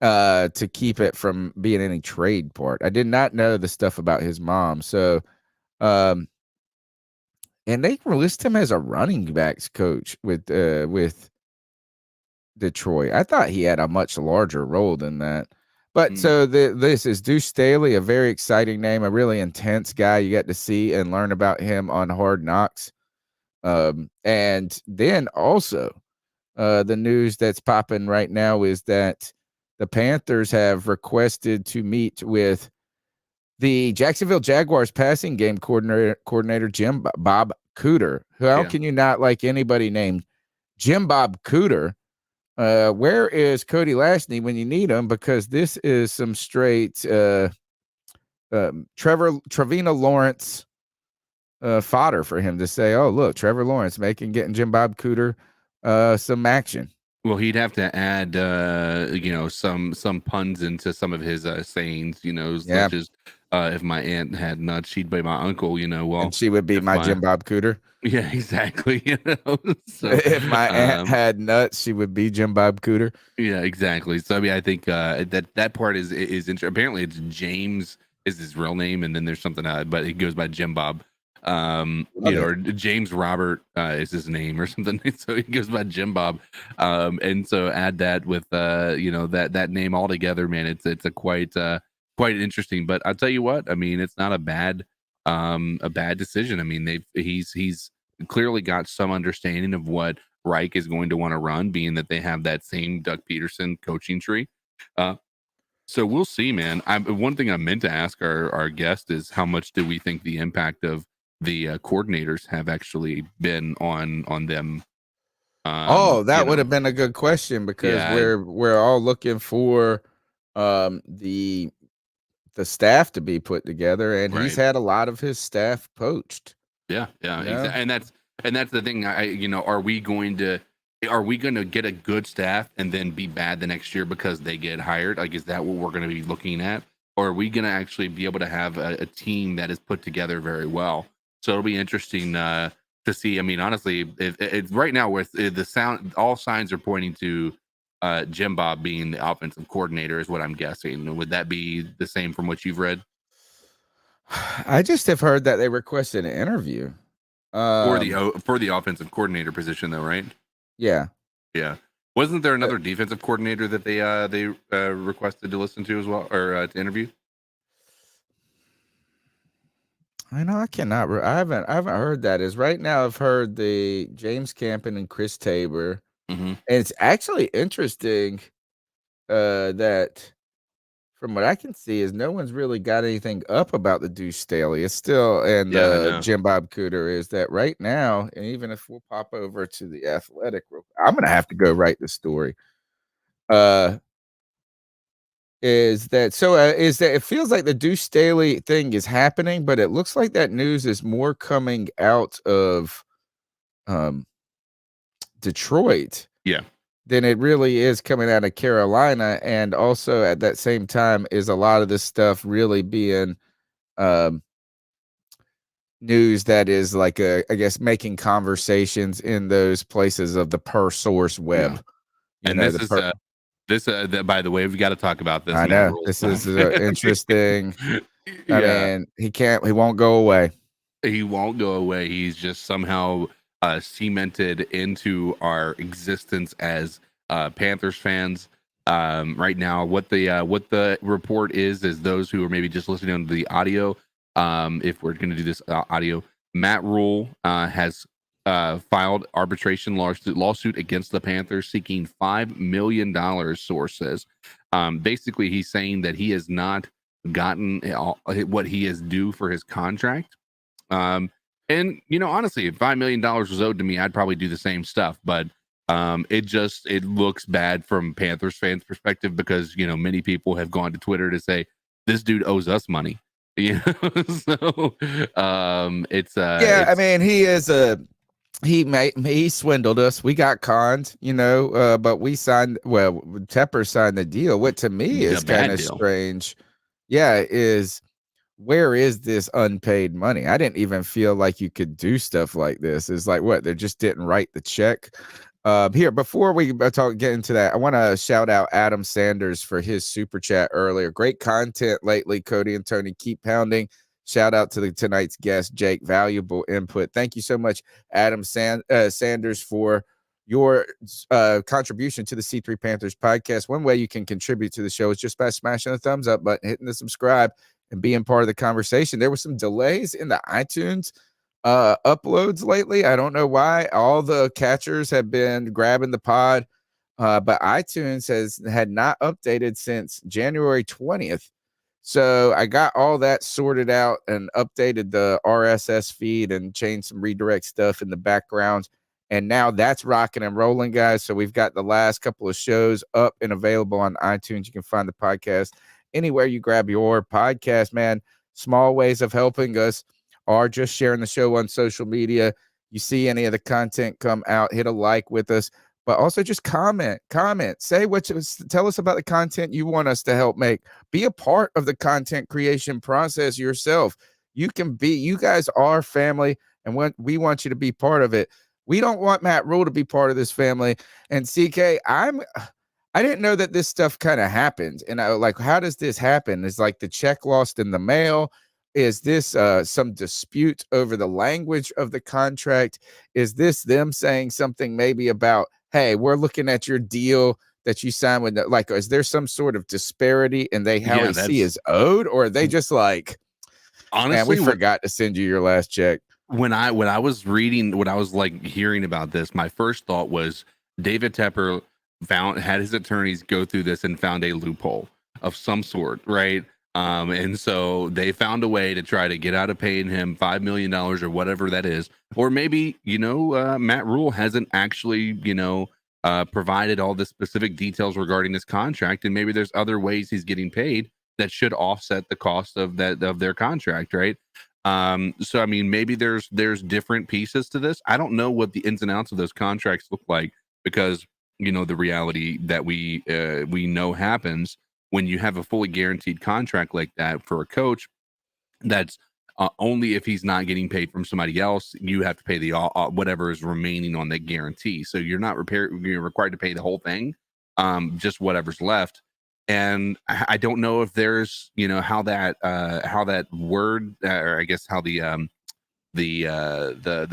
to keep it from being any trade part. I did not know the stuff about his mom. So, and they released him as a running backs coach with Detroit. I thought he had a much larger role than that. But so this is Deuce Staley, a very exciting name, a really intense guy. You get to see and learn about him on Hard Knocks. And then also the news that's popping right now is that the Panthers have requested to meet with the Jacksonville Jaguars passing game coordinator Jim Bob Cooter. How can you not like anybody named Jim Bob Cooter? Where is Cody Lashney when you need him? Because this is some straight Trevino Lawrence fodder for him to say, oh, look, Trevor Lawrence getting Jim Bob Cooter some action.
Well, he'd have to add, some puns into some of his sayings, such as if my aunt had nuts, she'd be my uncle,
and she would be my Jim Bob Cooter.
Yeah, exactly. So,
if my aunt had nuts, she would be Jim Bob Cooter.
Yeah, exactly. So I mean, I think that part is interesting. Apparently, it's James is his real name, and then there's something but he goes by Jim Bob. Or James Robert is his name or something. So he goes by Jim Bob. And so add that with that name all together, man. It's a quite interesting. But I'll tell you what, I mean, it's not a bad decision. I mean, he's clearly got some understanding of what Reich is going to want to run, being that they have that same Doug Peterson coaching tree. So we'll see, man. One thing I meant to ask our guest is how much do we think the impact of the coordinators have actually been on them?
That would have been a good question, because we're all looking for the staff to be put together, and he's had a lot of his staff poached.
Yeah. And that's the thing. Are we going to get a good staff and then be bad the next year because they get hired? Like, is that what we're going to be looking at? Or are we going to actually be able to have a team that is put together very well? So it'll be interesting to see. I mean, honestly, it's right now with the sound, all signs are pointing to Jim Bob being the offensive coordinator is what I'm guessing. Would that be the same from what you've read?
I just have heard that they requested an interview
for the offensive coordinator position, though, right?
Yeah.
Wasn't there another defensive coordinator that they requested to listen to as well, or to interview?
I know I cannot. I haven't heard that. Is right now I've heard the James Campen and Chris Tabor, and it's actually interesting that from what I can see is no one's really got anything up about the Deuce Staley. It's still Jim Bob Cooter is that right now, and even if we'll pop over to the Athletic, I'm gonna have to go write the story. Is that it feels like the Deuce Staley thing is happening, but it looks like that news is more coming out of Detroit than it really is coming out of Carolina. And also at that same time is a lot of this stuff really being news that is like I guess making conversations in those places of the per source web.
And this by the way, we've got to talk about this.
I know this is interesting. I mean, he won't go away.
He won't go away. He's just somehow cemented into our existence as Panthers fans. Right now, what the report is those who are maybe just listening to the audio. If we're going to do this audio, Matt Rhule has filed arbitration lawsuit against the Panthers seeking $5 million, source says. Basically, he's saying that he has not gotten what he is due for his contract. And, honestly, if $5 million was owed to me, I'd probably do the same stuff. But it looks bad from Panthers fans' perspective because, many people have gone to Twitter to say, this dude owes us money. So I mean, he swindled us. We got conned, but we signed. Well, Tepper signed the deal. What to me is kind of strange. Yeah, where is this unpaid money? I didn't even feel like you could do stuff like this. It's like what they just didn't write the check. Here, before we get into that, I want to shout out Adam Sanders for his super chat earlier. Great content lately, Cody and Tony. Keep pounding. Shout out to tonight's guest, Jake. Valuable input. Thank you so much, Adam Sanders, for your contribution to the C3 Panthers podcast. One way you can contribute to the show is just by smashing the thumbs up button, hitting the subscribe, and being part of the conversation. There were some delays in the iTunes uploads lately. I don't know why. All the catchers have been grabbing the pod, but iTunes had not updated since January 20th. So I got all that sorted out and updated the RSS feed and changed some redirect stuff in the background. And now that's rocking and rolling, guys. So we've got the last couple of shows up and available on iTunes. You can find the podcast anywhere you grab your podcast, man. Small ways of helping us are just sharing the show on social media. You see any of the content come out, hit a like with us. But also just comment, say tell us about the content you want us to help make. Be a part of the content creation process yourself. You guys are family, and we want you to be part of it. We don't want Matt Rhule to be part of this family. And CK, I didn't know that this stuff kind of happened. And how does this happen? It's like the check lost in the mail.
is this some dispute over the language of the contract? Is this them saying something maybe about, hey, we're looking at your deal that you signed with, like, is there some sort of disparity in how
Yeah,
he
that's
is owed, or are they just like, man, we
honestly
forgot to send you your last check?
when I was reading, when I was like hearing about this, my first thought was David Tepper had his attorneys go through this and found a loophole of some sort, right? And so they found a way to try to get out of paying him $5 million or whatever that is, or maybe Matt Rhule hasn't actually provided all the specific details regarding this contract, and maybe there's other ways he's getting paid that should offset the cost of their contract, right? So I mean, maybe there's different pieces to this. I don't know what the ins and outs of those contracts look like, because the reality that we know happens when you have a fully guaranteed contract like that for a coach. That's only if he's not getting paid from somebody else, you have to pay the whatever is remaining on that guarantee. So you're not you're required to pay the whole thing, just whatever's left. And I don't know if there's how that word, or I guess how the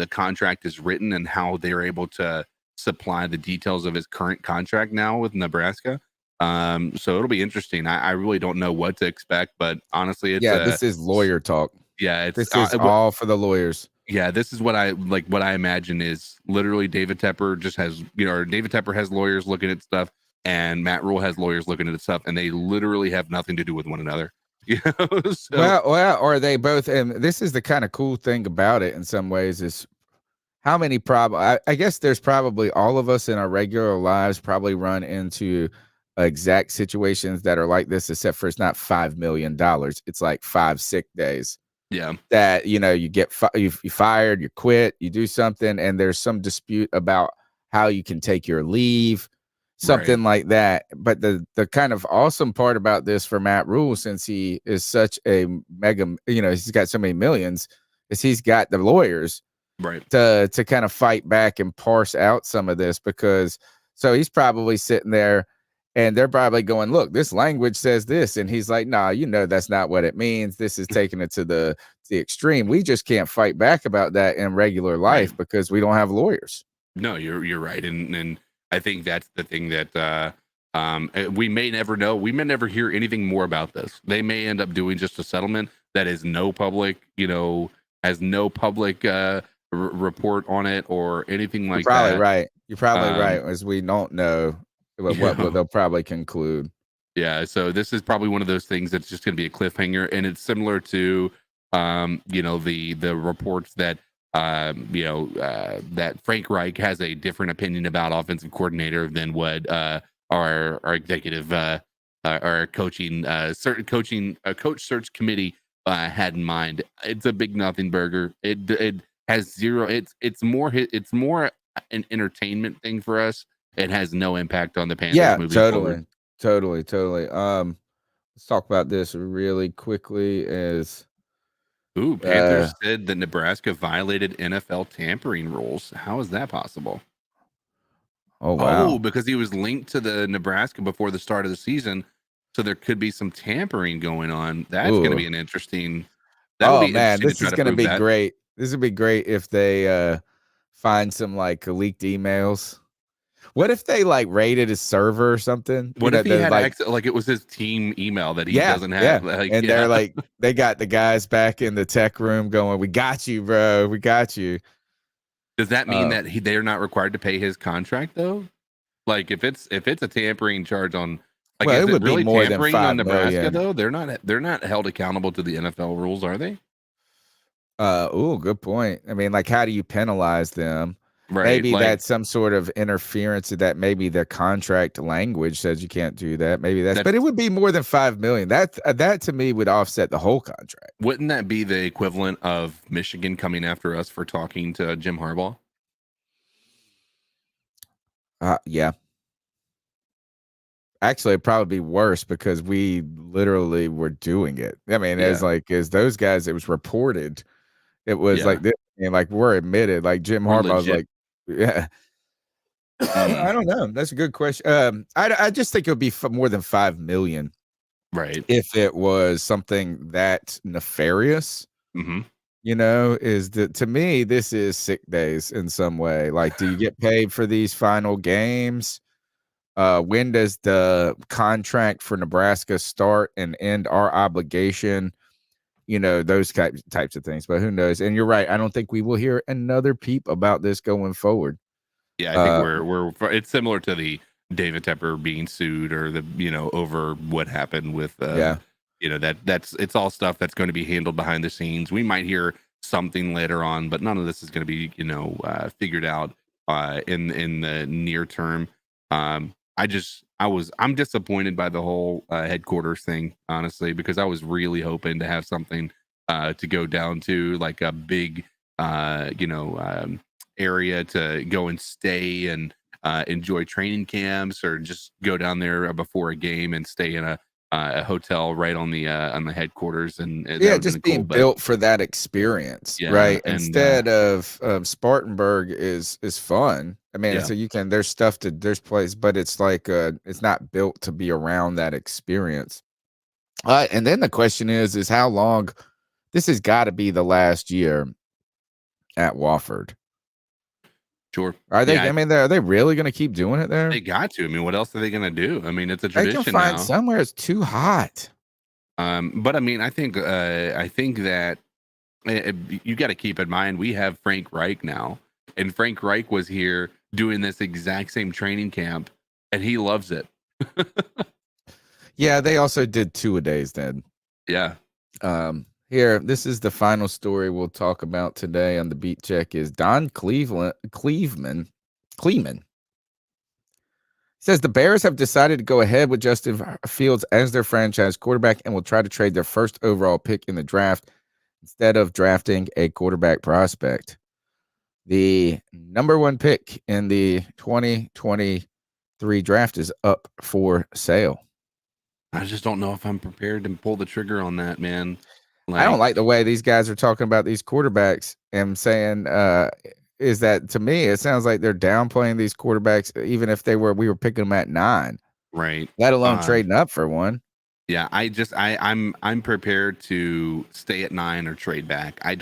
contract is written, and how they're able to supply the details of his current contract now with Nebraska. So it'll be interesting. I really don't know what to expect, but honestly, it's
this is lawyer talk.
Yeah,
this is all for the lawyers.
Yeah, this is what I like. What I imagine is literally David Tepper just has, or David Tepper has lawyers looking at stuff, and Matt Rhule has lawyers looking at stuff, and they literally have nothing to do with one another. So,
well, or they both. And this is the kind of cool thing about it in some ways, is how many I guess there's probably all of us in our regular lives probably run into exact situations that are like this, except for it's not $5 million. It's like 5 sick days.
Yeah.
That, you get you fired, you quit, you do something, and there's some dispute about how you can take your leave, something like that. But the kind of awesome part about this for Matt Rhule, since he is such a mega, he's got so many millions, is he's got the lawyers to kind of fight back and parse out some of this, because so he's probably sitting there and they're probably going, look, this language says this, and he's like, nah, that's not what it means. This is taking it to the extreme. We just can't fight back about that in regular life because we don't have lawyers.
No, you're right, and I think that's the thing that we may never know. We may never hear anything more about this. They may end up doing just a settlement that is no public, has no public report on it or anything like that.
You're probably right, as we don't know what they'll probably conclude.
Yeah, so this is probably one of those things that's just going to be a cliffhanger, and it's similar to the reports that that Frank Reich has a different opinion about offensive coordinator than what our executive our coaching coach search committee had in mind. It's a big nothing burger. It has zero. It's more an entertainment thing for us. It has no impact on the Panthers.
Yeah,
moving
totally.
forward.
Let's talk about this really quickly.
Panthers said that Nebraska violated NFL tampering rules. How is that possible?
Oh, wow.
Oh, because he was linked to the Nebraska before the start of the season, so there could be some tampering going on. That's going to be an interesting.
This is going to be great. This would be great if they find some like leaked emails. What if they like raided his server or something?
What if he had access, like it was his team email that he doesn't have?
Yeah. And they're like, they got the guys back in the tech room going, "We got you, bro. We got you."
Does that mean that they're not required to pay his contract though? Like if it's a tampering charge on, like,
well,
is
it would
really
be more
tampering
than $5
on Nebraska
million.
though? They're not held accountable to the NFL rules, are they?
Good point. I mean, like, how do you penalize them?
Right,
maybe that's some sort of interference that maybe their contract language says you can't do that. Maybe that's but it would be more than $5 million. That to me would offset the whole contract.
Wouldn't that be the equivalent of Michigan coming after us for talking to Jim Harbaugh?
Yeah. Actually, it'd probably be worse because we literally were doing it. I mean, as those guys, it was reported. It was like this, and like we're admitted, like Jim Harbaugh was like, yeah. I don't know. That's a good question. I just think it would be more than $5 million.
Right.
if it was something that nefarious.
Mm-hmm.
Is that, to me, this is sick days in some way. Like, do you get paid for these final games? When does the contract for Nebraska start and end our obligation? Those types of things. But who knows? And you're right. I don't think we will hear another peep about this going forward.
Yeah, I think we're it's similar to the David Tepper being sued, or the over what happened with that's it's all stuff that's going to be handled behind the scenes. We might hear something later on, but none of this is going to be figured out in the near term. I'm disappointed by the whole headquarters thing, honestly, because I was really hoping to have something to go down to, like a big area to go and stay and enjoy training camps, or just go down there before a game and stay in a hotel right on the headquarters, and
just being built for that experience, right? Instead of Spartanburg is fun. I mean, so there's place, but it's like it's not built to be around that experience. And then the question is how long. This has got to be the last year at Wofford.
Sure.
Are they? I mean, are they really going to keep doing it there?
They got to. I mean, what else are they going to do? I mean, it's a tradition.
They can find
now.
somewhere it's too hot.
But I mean, I think that you got to keep in mind we have Frank Reich now, and Frank Reich was here doing this exact same training camp, and he loves it.
Yeah, they also did 2-a-days then.
Yeah.
Here, this is the final story we'll talk about today on the Beat Check. Is Don Cleveman says the Bears have decided to go ahead with Justin Fields as their franchise quarterback and will try to trade their first overall pick in the draft instead of drafting a quarterback prospect. The number 1 pick in the 2023 draft is up for sale.
I just don't know if I'm prepared to pull the trigger on that, man.
I don't like the way these guys are talking about these quarterbacks and saying, is that, to me, it sounds like they're downplaying these quarterbacks, even if we were picking them at 9,
right?
Let alone trading up for one.
Yeah, I'm prepared to stay at 9 or trade back. I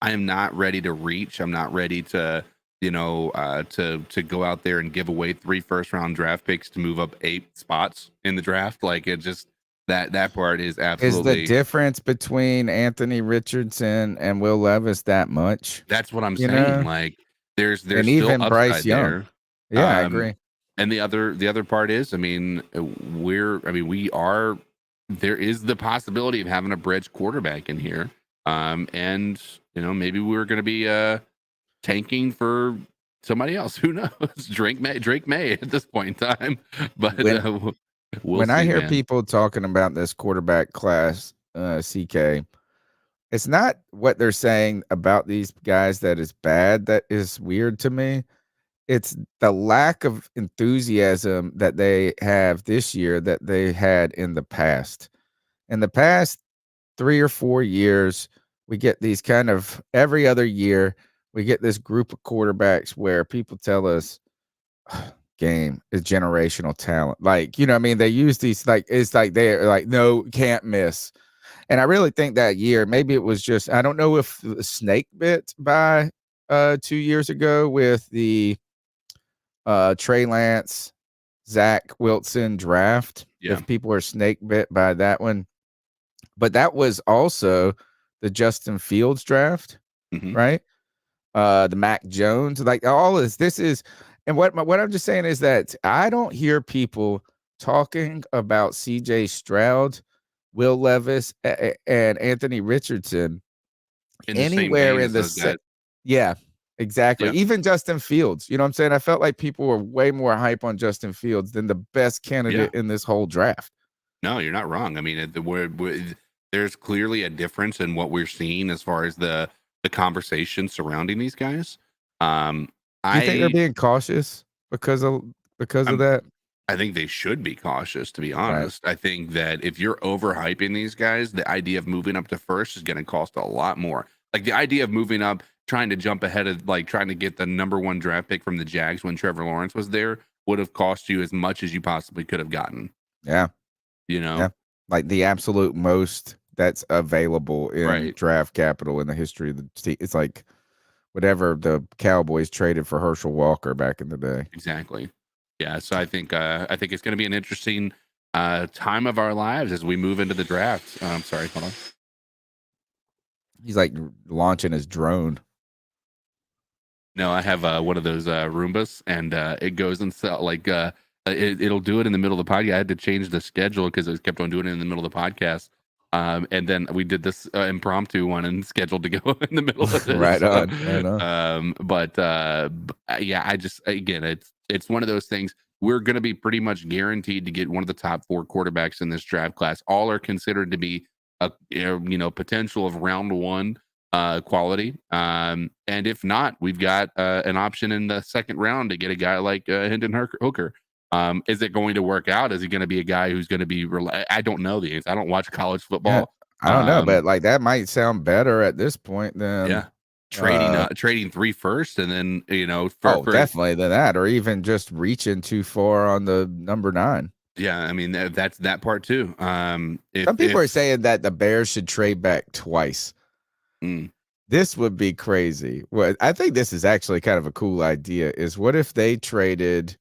am not ready to reach. I'm not ready to, to go out there and give away 3 first-round draft picks to move up 8 spots in the draft. Like, it just. That part is absolutely.
Is the difference between Anthony Richardson and Will Levis that much?
That's what I'm saying. Like, there's
and
still
even
upside
Bryce Young.
there.
Yeah, I agree.
And the other part is, I mean, there is the possibility of having a bridge quarterback in here. And maybe we're going to be tanking for somebody else. Who knows? Drake May at this point in time. But
when I hear people talking about this quarterback class, CK, it's not what they're saying about these guys that is bad. That is weird to me. It's the lack of enthusiasm that they have this year that they had in the past. In the past 3 or 4 years, we get these kind of every other year, we get this group of quarterbacks where people tell us, game is generational talent. Like, what I mean? They use these, like, it's like they're like, no, can't miss. And I really think that year, maybe it was just, I don't know if the snake bit by 2 years ago with the Trey Lance, Zach Wilson draft.
Yeah.
If people are snake bit by that one. But that was also the Justin Fields draft, right? The Mac Jones, like all this is. And what I'm just saying is that I don't hear people talking about C.J. Stroud, Will Levis, and Anthony Richardson anywhere in the set. Yeah, exactly. Yeah. Even Justin Fields. You know what I'm saying? I felt like people were way more hype on Justin Fields than the best candidate in this whole draft.
No, you're not wrong. I mean, there's clearly a difference in what we're seeing as far as the conversation surrounding these guys.
Do you think they're being cautious because of that?
I think they should be cautious, to be honest. Right. I think that if you're overhyping these guys, the idea of moving up to first is going to cost a lot more. Like, the idea of moving up, trying to jump ahead of, like, trying to get the number 1 draft pick from the Jags when Trevor Lawrence was there would have cost you as much as you possibly could have gotten.
Yeah.
Yeah.
like the absolute most that's available in
Right.
draft capital in the history of the team. It's like whatever the Cowboys traded for Herschel Walker back in the day.
Exactly. Yeah. So I think it's going to be an interesting time of our lives as we move into the draft. Sorry, hold on.
He's like launching his drone.
No, I have one of those Roombas, and it goes and it'll do it in the middle of the podcast. I had to change the schedule because it kept on doing it in the middle of the podcast. And then we did this impromptu one and scheduled to go in the middle of this.
Right on. Right on.
Yeah, it's one of those things. We're going to be pretty much guaranteed to get one of the top 4 quarterbacks in this draft class. All are considered to be a potential of round 1 quality. And if not, we've got an option in the second round to get a guy like Hendon Hooker. Is it going to work out? Is he going to be a guy who's going to be I don't know the answer. I don't watch college football.
Yeah, I don't know, but like that might sound better at this point than
trading 3 first, and then
definitely than that, or even just reaching too far on the number 9.
Yeah, I mean that's that part too.
Some people are saying that the Bears should trade back twice. This would be crazy. Well, I think this is actually kind of a cool idea. Is what if they traded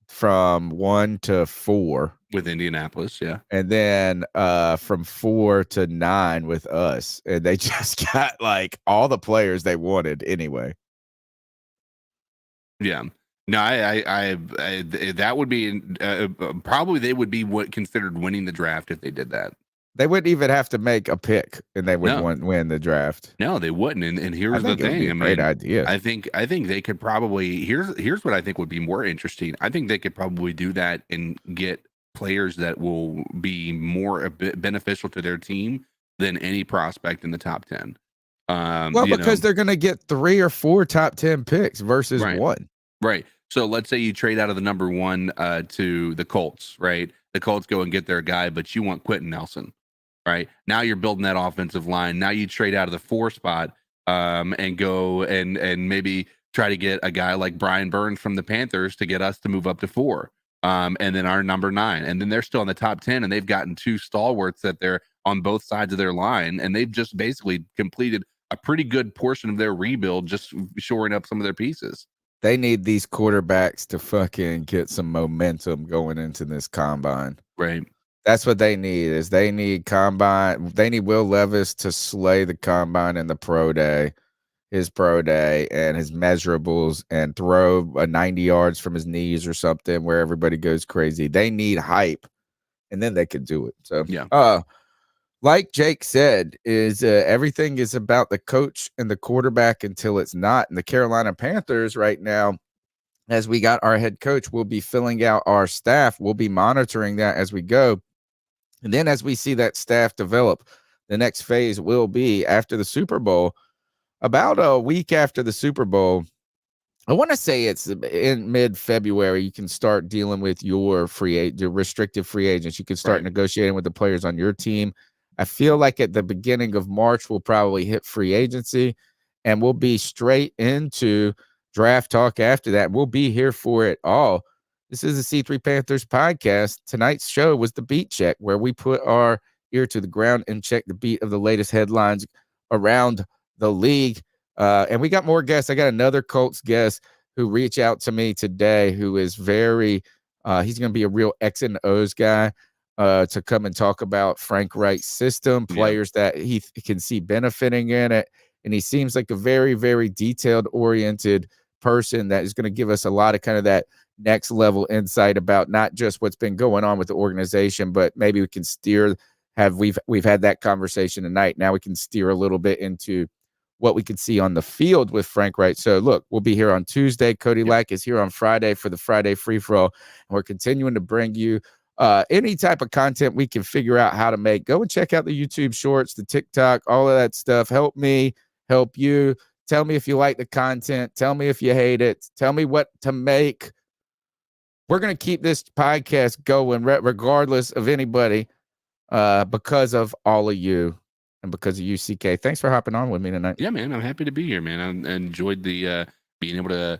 from 1 to 4
with Indianapolis, yeah,
and then from 4 to 9 with us, and they just got like all the players they wanted anyway.
Yeah, no, I that would be probably they would be what considered winning the draft if they did that.
They wouldn't even have to make a pick, and they would win the draft.
No, they wouldn't. And here's the thing.
Great idea.
I think they could probably here's what I think would be more interesting. I think they could probably do that and get players that will be more beneficial to their team than any prospect in the top 10.
Because they're going to get 3 or 4 top 10 picks versus 1.
Right. So let's say you trade out of the number 1 to the Colts, right? The Colts go and get their guy, but you want Quentin Nelson. Right now, you're building that offensive line. Now you trade out of the 4 spot and go and maybe try to get a guy like Brian Burns from the Panthers to get us to move up to 4, and then our number 9, and then they're still in the top 10, and they've gotten 2 stalwarts that they're on both sides of their line, and they've just basically completed a pretty good portion of their rebuild, just shoring up some of their pieces.
They need these quarterbacks to fucking get some momentum going into this combine.
Right.
That's what they need. They need Will Levis to slay the combine in the his pro day and his measurables, and throw 90 yards from his knees or something where everybody goes crazy. They need hype, and then they could do it. So
yeah.
Like Jake said, is everything is about the coach and the quarterback until it's not. And the Carolina Panthers right now, as we got our head coach, we'll be filling out our staff. We'll be monitoring that as we go. And then as we see that staff develop, the next phase will be after the Super Bowl. About a week after the Super Bowl, I want to say it's in mid-February, you can start dealing with your restricted free agents. You can start negotiating with the players on your team. I feel like at the beginning of March, we'll probably hit free agency, and we'll be straight into draft talk after that. We'll be here for it all. This is the C3 Panthers podcast. Tonight's show was the Beat Check, where we put our ear to the ground and check the beat of the latest headlines around the league. And we got more guests. I got another Colts guest who reached out to me today, who is he's going to be a real X and O's guy to come and talk about Frank Reich's system, players that he can see benefiting in it. And he seems like a very, very detailed oriented person that is going to give us a lot of kind of that next level insight about not just what's been going on with the organization, but maybe we can steer. We've had that conversation tonight. Now we can steer a little bit into what we could see on the field with Frank Reich. So look, we'll be here on Tuesday. Cody Lack is here on Friday for the Friday free for all. And we're continuing to bring you any type of content we can figure out how to make. Go and check out the YouTube shorts, the TikTok, all of that stuff. Help me, help you. Tell me if you like the content. Tell me if you hate it. Tell me what to make. We're going to keep this podcast going regardless of anybody because of all of you and because of you, CK. Thanks for hopping on with me tonight.
Yeah, man. I'm happy to be here, man. I enjoyed the being able to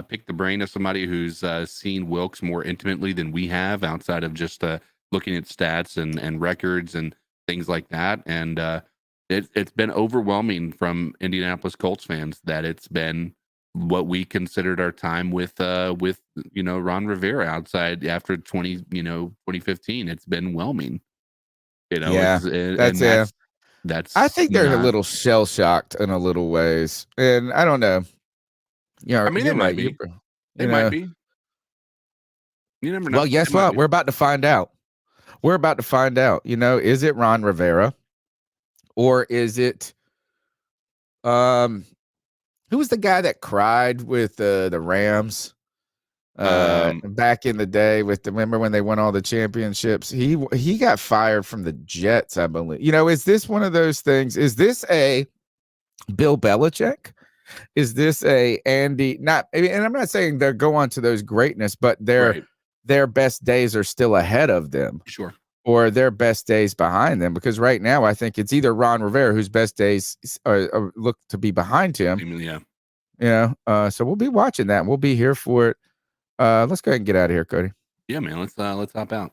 pick the brain of somebody who's seen Wilkes more intimately than we have outside of just looking at stats and records and things like that. And it's been overwhelming from Indianapolis Colts fans that it's been what we considered our time with Ron Rivera outside after 2015. It's been whelming.
Yeah,
that's
I think they're a
not,
little shell shocked in a little ways, and I don't know.
I mean, they might be. They might be. You never know.
Well, guess what? We're about to find out. We're about to find out. Is it Ron Rivera, or is it who was the guy that cried with the Rams back in the day remember when they won all the championships? He got fired from the Jets, I believe. Is this one of those things? Is this a Bill Belichick? Is this a Andy? And I'm not saying they're go on to those greatness, but their best days are still ahead of them.
Sure.
Or their best days behind them, because right now I think it's either Ron Rivera, whose best days look to be behind him.
Yeah.
So we'll be watching that. We'll be here for it. Let's go ahead and get out of here, Cody.
Yeah, man. Let's hop out.